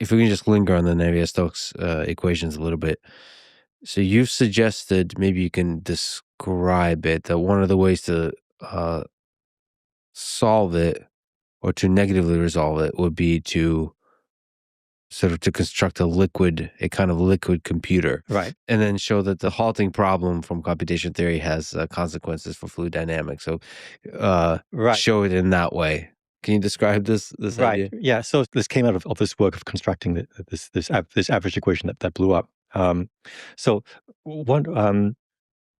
if we can just linger on the Navier-Stokes equations a little bit. So you've suggested, maybe you can describe it, that one of the ways to solve it or to negatively resolve it would be to sort of to construct a kind of liquid computer. Right. And then show that the halting problem from computation theory has consequences for fluid dynamics. So Right. show it in that way. Can you describe this Right. idea? Yeah. So this came out of this work of constructing this average equation that blew up. So one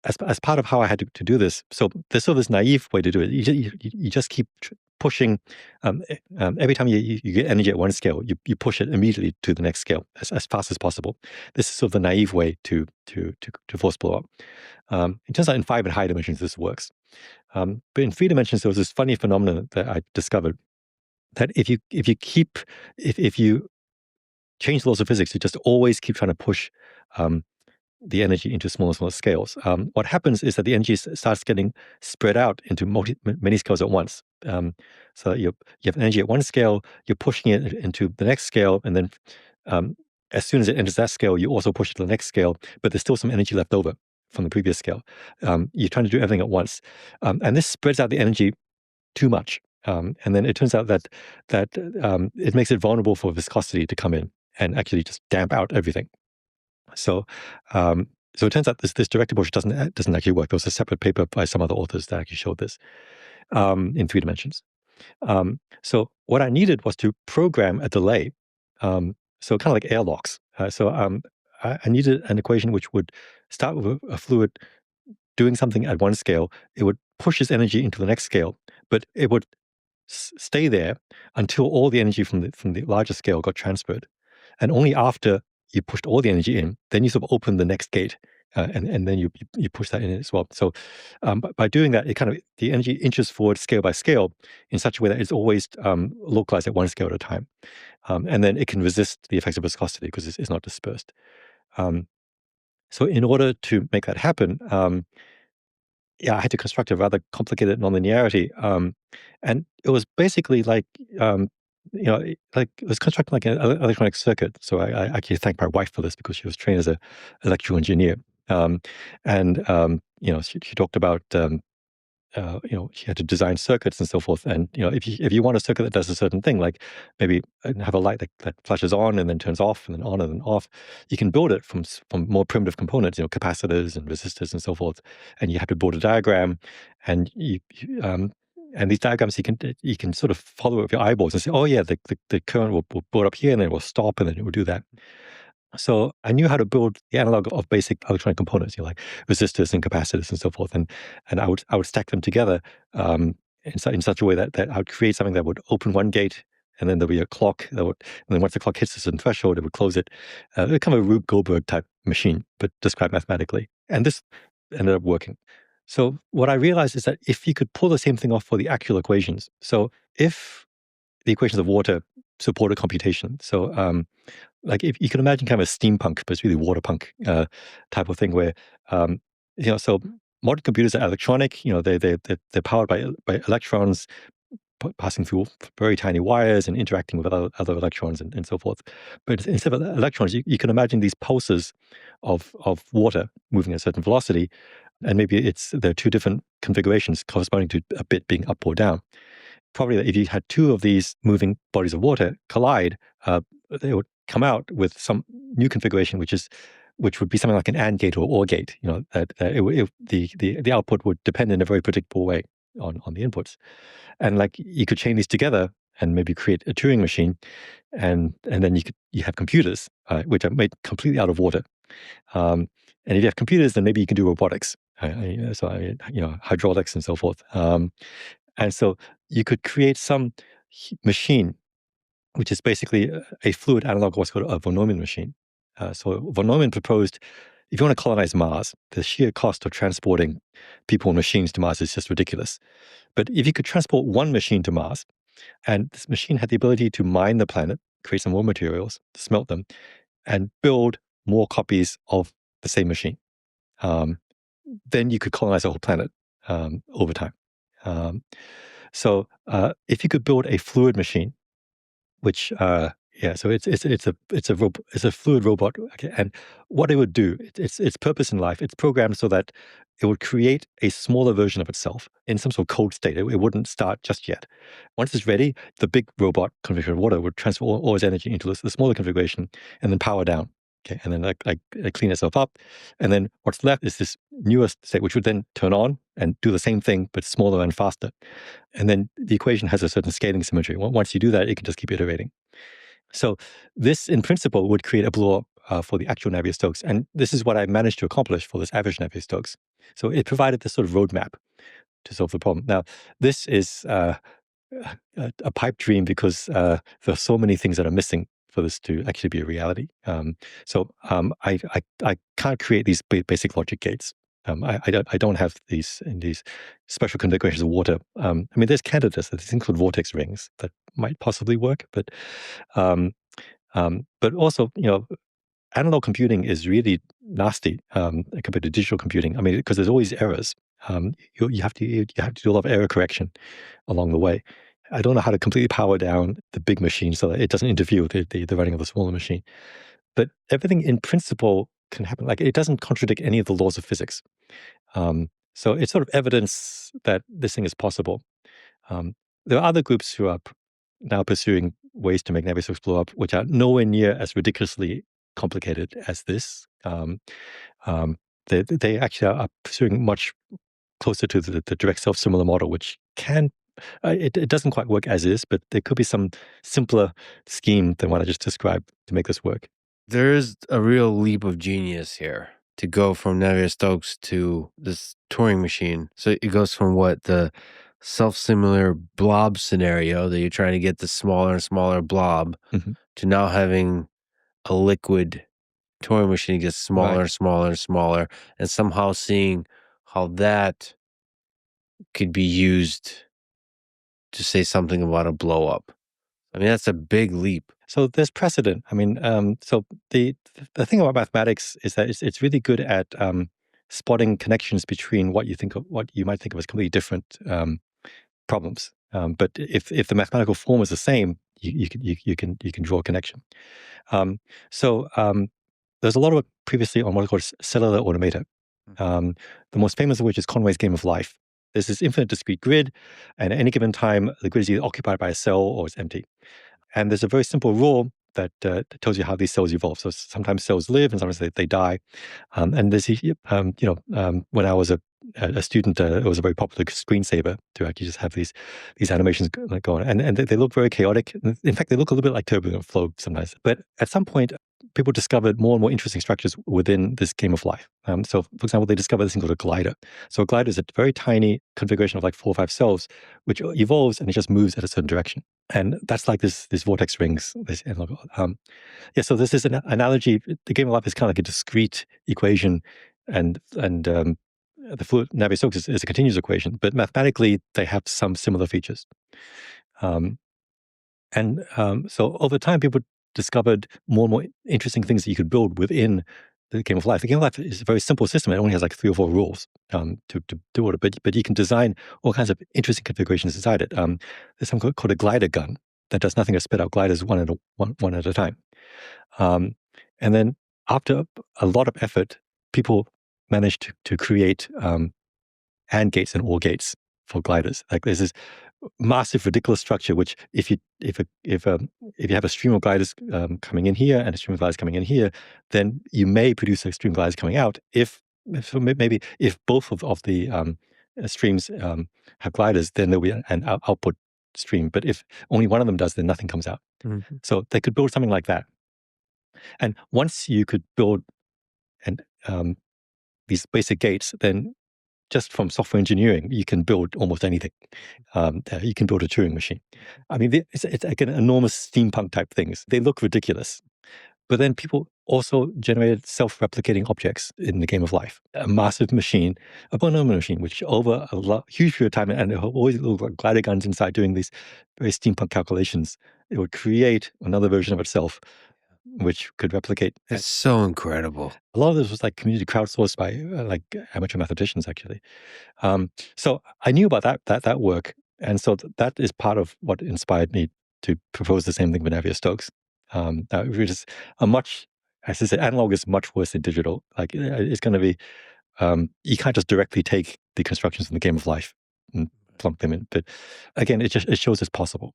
as part of how I had to do this, so there's sort of this naive way to do it. You just keep pushing. Every time you get energy at one scale, you push it immediately to the next scale as fast as possible. This is sort of the naive way to force blow up. It turns out in 5 and higher dimensions this works, but in 3 dimensions there was this funny phenomenon that I discovered, that if you change the laws of physics, you just always keep trying to push the energy into smaller and smaller scales. What happens is that the energy starts getting spread out into many scales at once. So you have energy at one scale, you're pushing it into the next scale, and then as soon as it enters that scale, you also push it to the next scale, but there's still some energy left over from the previous scale. You're trying to do everything at once. And this spreads out the energy too much. And then it turns out that it makes it vulnerable for viscosity to come in and actually just damp out everything. So, so it turns out this directed push doesn't actually work. There was a separate paper by some other authors that actually showed this in 3 dimensions. So what I needed was to program a delay. So kind of like airlocks. I needed an equation which would start with a fluid doing something at one scale. It would push its energy into the next scale, but it would stay there until all the energy from the larger scale got transferred. And only after you pushed all the energy in, then you sort of open the next gate, and then you push that in as well. So by doing that, the energy inches forward scale by scale in such a way that it's always localized at one scale at a time, and then it can resist the effects of viscosity because it's not dispersed. So in order to make that happen, I had to construct a rather complicated nonlinearity, and it was basically like, like it was constructing like an electronic circuit. So I actually thank my wife for this because she was trained as an electrical engineer, and she talked about she had to design circuits and so forth. And if you want a circuit that does a certain thing, like maybe have a light that flashes on and then turns off and then on and then off, you can build it from more primitive components, capacitors and resistors and so forth. And you have to build a diagram, and and these diagrams you can sort of follow it with your eyeballs and say, oh yeah, the current will build up here and then it will stop and then it will do that. So I knew how to build the analog of basic electronic components, like resistors and capacitors and so forth, and I would stack them together in such a way that I would create something that would open one gate, and then there'll be a clock and then once the clock hits a certain threshold, it would close it. It's kind of a Rube Goldberg type machine, but described mathematically. And this ended up working. So what I realized is that if you could pull the same thing off for the actual equations, so if the equations of water supported computation, so like if you can imagine kind of a steampunk, but it's really water punk type of thing where, so modern computers are electronic. They're powered by electrons passing through very tiny wires and interacting with other electrons and so forth. But instead of electrons, you can imagine these pulses of water moving at a certain velocity, and maybe there are 2 different configurations corresponding to a bit being up or down. Probably if you had 2 of these moving bodies of water collide, they would come out with some new configuration, which would be something like an AND gate or OR gate. The output would depend in a very predictable way on the inputs, and like you could chain these together and maybe create a Turing machine, and then you have computers which are made completely out of water. And if you have computers, then maybe you can do robotics, hydraulics and so forth. And so you could create some machine which is basically a fluid analog of what's called a von Neumann machine. So von Neumann proposed, if you want to colonize Mars, the sheer cost of transporting people and machines to Mars is just ridiculous. But if you could transport one machine to Mars, and this machine had the ability to mine the planet, create some raw materials, smelt them, and build more copies of the same machine, then you could colonize the whole planet over time. So if you could build a fluid machine, which Yeah, so it's a fluid robot. Okay, and what it would do, its purpose in life, it's programmed so that it would create a smaller version of itself in some sort of cold state. It wouldn't start just yet. Once it's ready, the big robot configuration of water would transfer all its energy into the smaller configuration and then power down. Okay, and then clean itself up, and then what's left is this newer state, which would then turn on and do the same thing but smaller and faster. And then the equation has a certain scaling symmetry. Once you do that, it can just keep iterating. So this, in principle, would create a blow-up for the actual Navier-Stokes. And this is what I managed to accomplish for this average Navier-Stokes. So it provided this sort of roadmap to solve the problem. Now, this is a pipe dream because there are so many things that are missing for this to actually be a reality. I can't create these basic logic gates. I don't have these special configurations of water. I mean, there's candidates. There's things called vortex rings that might possibly work, um, but also, analog computing is really nasty compared to digital computing. I mean, because there's always errors. You have to do a lot of error correction along the way. I don't know how to completely power down the big machine so that it doesn't interfere with the running of the smaller machine. But everything in principle can happen. Like, it doesn't contradict any of the laws of physics. So it's sort of evidence that this thing is possible. There are other groups who are now pursuing ways to make Navier-Stokes blow up, which are nowhere near as ridiculously complicated as this. They actually are pursuing much closer to the direct self-similar model, which can it doesn't quite work as is, but there could be some simpler scheme than what I just described to make this work. There is a real leap of genius here to go from Navier-Stokes to this Turing machine. So it goes from what the self-similar blob scenario that you're trying to get the smaller and smaller blob Mhm. to now having a liquid Turing machine that gets smaller Right. and smaller and smaller, and somehow seeing how that could be used to say something about a blow up. I mean, that's a big leap. So there's precedent. I mean, so the thing about mathematics is that it's really good at spotting connections between what you might think of as completely different problems. But if the mathematical form is the same, you can draw a connection. Um, so there's a lot of work previously on what is called cellular automata. The most famous of which is Conway's game of life. There's this infinite discrete grid, and at any given time, the grid is either occupied by a cell or it's empty. And there's a very simple rule that tells you how these cells evolve. So sometimes cells live, and sometimes they die. And there's, when I was a student, it was a very popular screensaver to actually just have these animations go on, and they look very chaotic. In fact, they look a little bit like turbulent flow sometimes. But at some point, people discovered more and more interesting structures within this game of life. So, for example, they discovered this thing called a glider. So a glider is a very tiny configuration of like 4 or 5 cells, which evolves and it just moves at a certain direction. And that's like this vortex rings. So this is an analogy. The game of life is kind of like a discrete equation, and the fluid Navier-Stokes is a continuous equation, but mathematically they have some similar features. Um, so over time, people discovered more and more interesting things that you could build within the game of life. The game of life is a very simple system. It only has like 3 or 4 rules to do it, but you can design all kinds of interesting configurations inside it. There's something called a glider gun that does nothing but spit out gliders one at a time. And then after a lot of effort, people managed to create AND gates and OR gates for gliders. Like, there's this massive, ridiculous structure, which if you have a stream of gliders coming in here and a stream of gliders coming in here, then you may produce a stream of gliders coming out. Maybe if both of the streams have gliders, then there'll be an output stream. But if only one of them does, then nothing comes out. Mm-hmm. So they could build something like that. And once you could build and these basic gates, then just from software engineering, you can build almost anything. You can build a Turing machine. I mean, it's like an enormous steampunk type things. They look ridiculous. But then people also generated self-replicating objects in the game of life. A massive machine, a polynomial machine, which over a huge period of time, and it always looked like glider guns inside doing these very steampunk calculations, it would create another version of itself, which could replicate. It's so incredible. A lot of this was like community crowdsourced by like amateur mathematicians, actually. So I knew about that work, and so that is part of what inspired me to propose the same thing with Navier-Stokes. Which is a much, as I said, analog is much worse than digital. Like it's going to be, you can't just directly take the constructions from the game of life and plunk them in. But again, it shows it's possible.